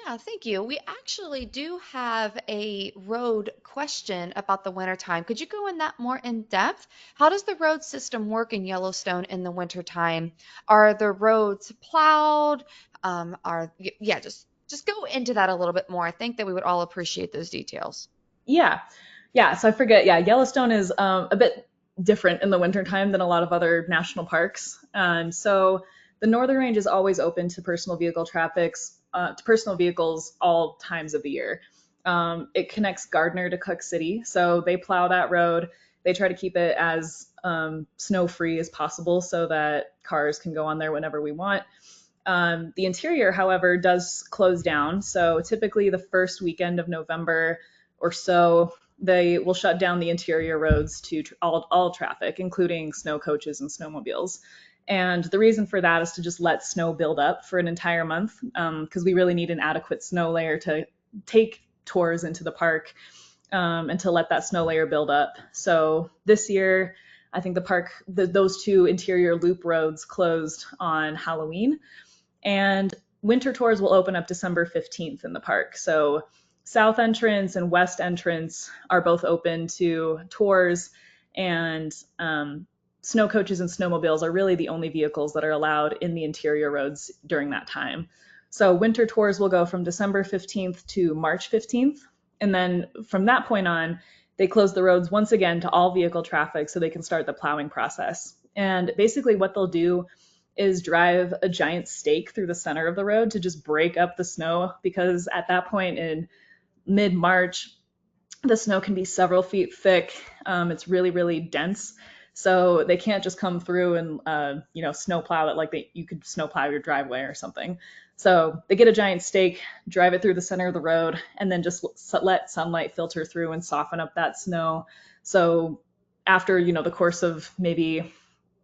Yeah, thank you. We actually do have a road question about the wintertime. Could you go in that more in depth? How does the road system work in Yellowstone in the wintertime? Are the roads plowed? Yeah, just go into that a little bit more. I think that we would all appreciate those details. Yeah. Yeah. So I forget. Yeah. Yellowstone is a bit different in the wintertime than a lot of other national parks. So the Northern Range is always open to personal vehicles all times of the year. It connects Gardner to Cook City. So they plow that road. They try to keep it as snow free as possible so that cars can go on there whenever we want. The interior, however, does close down. So typically the first weekend of November or so, they will shut down the interior roads to all traffic, including snow coaches and snowmobiles. And the reason for that is to just let snow build up for an entire month, because we really need an adequate snow layer to take tours into the park, and to let that snow layer build up. So this year, I think those two interior loop roads closed on Halloween, and winter tours will open up December 15th in the park. So south entrance and west entrance are both open to tours, and snow coaches and snowmobiles are really the only vehicles that are allowed in the interior roads during that time. So winter tours will go from December 15th to March 15th. And then from that point on, they close the roads once again to all vehicle traffic so they can start the plowing process. And basically, what they'll do is drive a giant stake through the center of the road to just break up the snow, because at that point in mid March, the snow can be several feet thick. It's really, really dense. So they can't just come through and snow plow it like you could snow plow your driveway or something. So they get a giant stake, drive it through the center of the road, and then just let sunlight filter through and soften up that snow. So after the course of maybe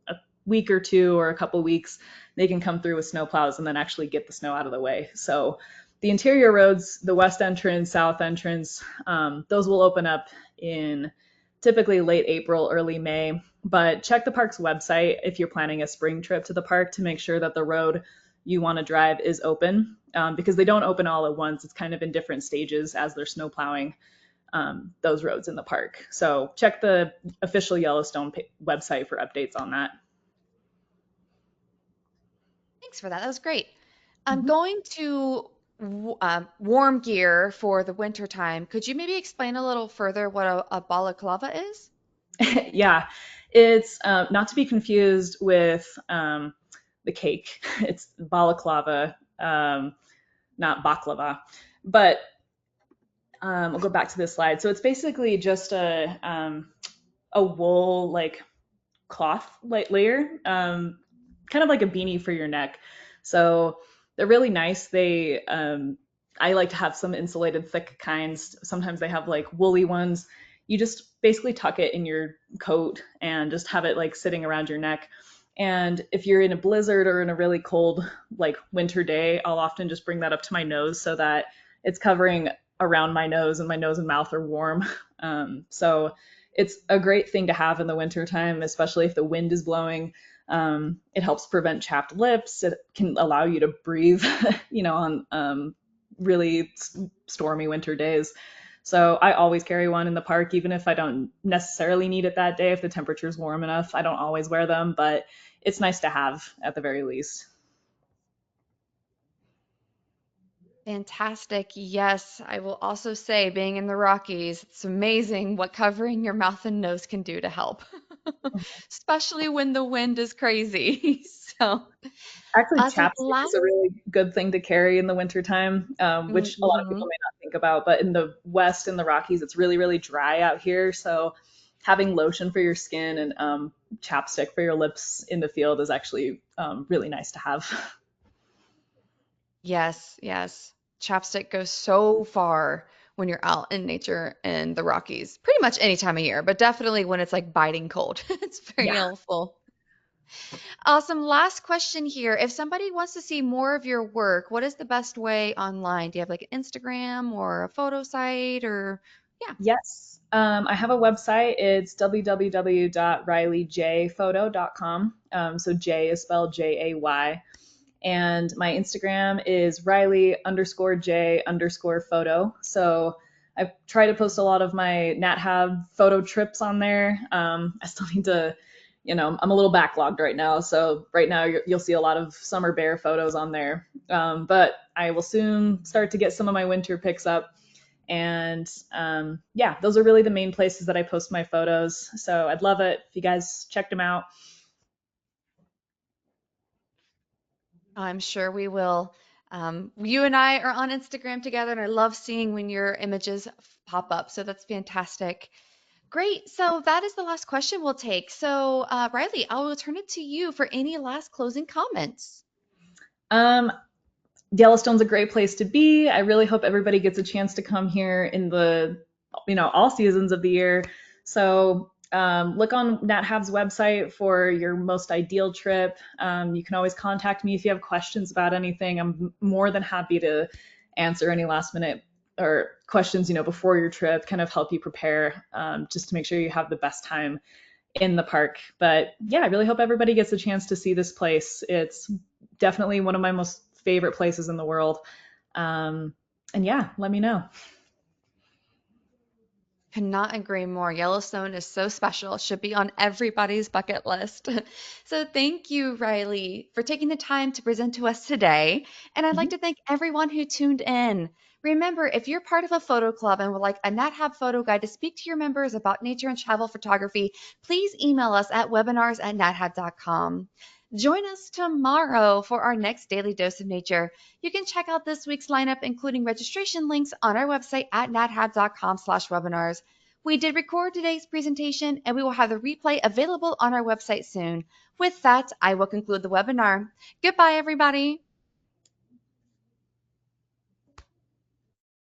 a week or two or a couple weeks, they can come through with snow plows and then actually get the snow out of the way. So the interior roads, the west entrance, south entrance, those will open up in typically late April, early May. But check the park's website if you're planning a spring trip to the park to make sure that the road you want to drive is open, because they don't open all at once. It's kind of in different stages as they're snow plowing those roads in the park. So check the official Yellowstone website for updates on that. Thanks for that. That was great. I'm Mhm. going to warm gear for the winter time. Could you maybe explain a little further what a balaclava is? Yeah, it's not to be confused with the cake. It's balaclava, not baklava. But I'll go back to this slide. So it's basically just a wool like cloth layer, kind of like a beanie for your neck. So they're really nice. I like to have some insulated thick kinds. Sometimes they have like woolly ones. You just basically tuck it in your coat and just have it like sitting around your neck. And if you're in a blizzard or in a really cold like winter day, I'll often just bring that up to my nose so that it's covering around my nose, and my nose and mouth are warm. So it's a great thing to have in the wintertime, especially if the wind is blowing. It helps prevent chapped lips. It can allow you to breathe, on really stormy winter days. So I always carry one in the park, even if I don't necessarily need it that day. If the temperature's warm enough, I don't always wear them, but it's nice to have at the very least. Fantastic. Yes, I will also say, being in the Rockies, it's amazing what covering your mouth and nose can do to help, especially when the wind is crazy. So, Actually, so chapstick is last, a really good thing to carry in the wintertime, which a lot of people mhm. may not think about. But in the West, in the Rockies, it's really, really dry out here. So having lotion for your skin and chapstick for your lips in the field is actually really nice to have. Yes, yes. Chapstick goes so far when you're out in nature in the Rockies, pretty much any time of year, but definitely when it's like biting cold. It's very Yeah. helpful. Awesome. Last question here. If somebody wants to see more of your work, what is the best way online? Do you have like an Instagram or a photo site or yeah. Yes. I have a website. It's www.rileyjphoto.com. So J is spelled Jay. And my Instagram is Riley underscore J underscore photo. So I try to post a lot of my NatHab photo trips on there. I still need to, I'm a little backlogged right now. So right now you'll see a lot of summer bear photos on there. But I will soon start to get some of my winter pics up. And yeah, those are really the main places that I post my photos. So I'd love it if you guys checked them out. I'm sure we will. You and I are on Instagram together, and I love seeing when your images pop up. So that's fantastic. Great. So that is the last question we'll take. So, Riley, I will turn it to you for any last closing comments. Um, Yellowstone's a great place to be. I really hope everybody gets a chance to come here in the, all seasons of the year. So look on NatHab's website for your most ideal trip. You can always contact me if you have questions about anything. I'm more than happy to answer any last minute or questions, before your trip, kind of help you prepare, just to make sure you have the best time in the park. But yeah, I really hope everybody gets a chance to see this place. It's definitely one of my most favorite places in the world. Um, and yeah, let me know. Cannot agree more. Yellowstone is so special. It should be on everybody's bucket list. So thank you, Riley, for taking the time to present to us today. And I'd like Mhm. to thank everyone who tuned in. Remember, if you're part of a photo club and would like a NatHab photo guide to speak to your members about nature and travel photography, please email us at webinars@nathab.com. Join us tomorrow for our next daily dose of nature. You can check out this week's lineup, including registration links on our website at nathab.com/webinars. We did record today's presentation and we will have the replay available on our website soon. With that, I will conclude the webinar. Goodbye, everybody.